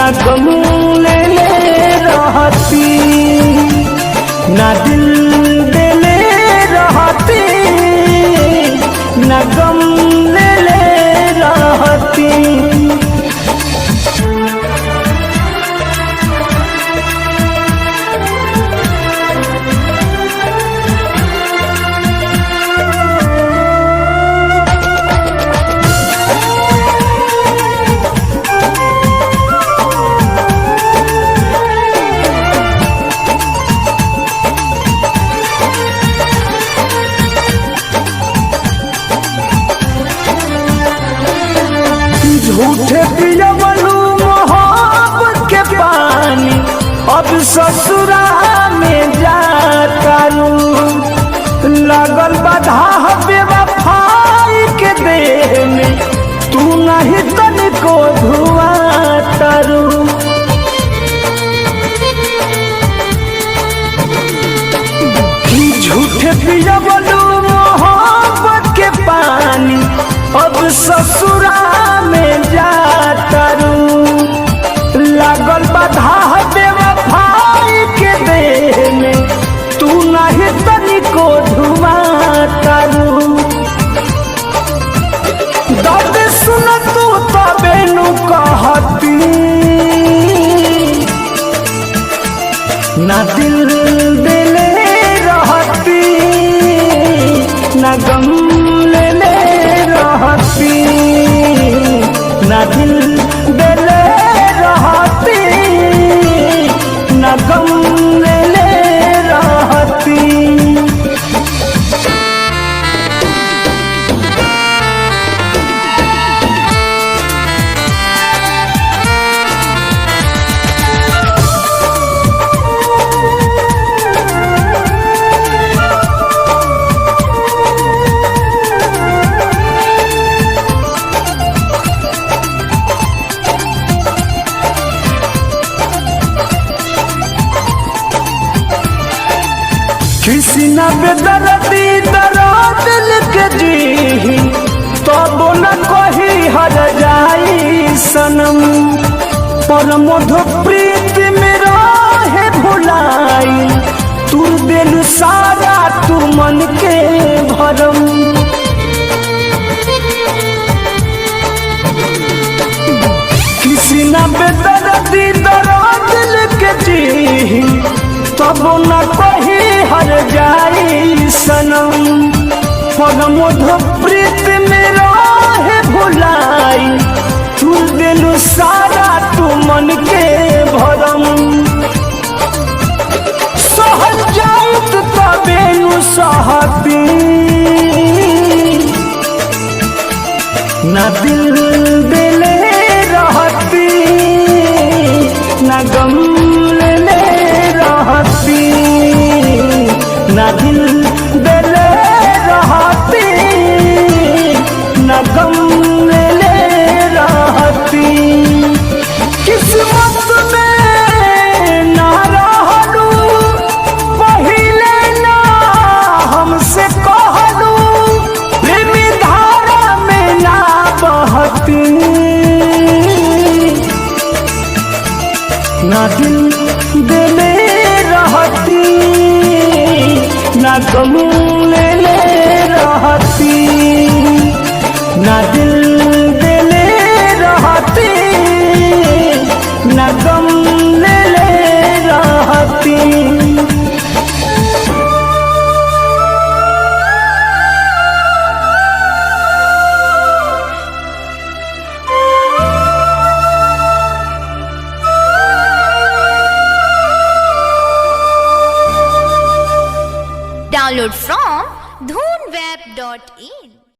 ना गम ले रहती, ना दिल देले रहती, ना गम ले रहती। झूठे पियवलू मोहब्बत के पानी, अब ससुरा में जातारू। लगल बाधा बेवफाई के देह में, तू नहीं तनिको धुआतारू। झूठे पियवलू मोहब्बत के पानी, अब ससुरा में जातारू। लागल बाधा बेवफाई के देह में, तू नहीं तनिको धुआतारू। दर्द सुन तू तबे नु कहती, ना दिल देले रहती, ना गम ले रहती, ना दिल देले रहती, ना गम ले रहती। किसी न बेदर्दी दर्द लिख जी, तब न कही हर जाई सनम। पर मधु प्रीत में रहे भुलाई, तू दिल सारा तू मन के भरम। किसी न बेदर्दी दर्द लिख जी, तब न कही हर जाई सनम। पर मधु प्रीत में रहे भुलाई, तू दिल सारा तू मन के भरम। सहज जाऊत तबे नु सहती, ना दिल देले रहती, ना गम ले रहती, ना दिल देले रहती, ना गम ले रहती। किस्मत में ना रहलू, पहिले ना हमसे कहलू, प्रेमी धारा में ना बहती, ना दिल देले रहती, ना गम ले रहती, ना दिल देले रहती, ना गम ले रहती। Download from dhoonweb.in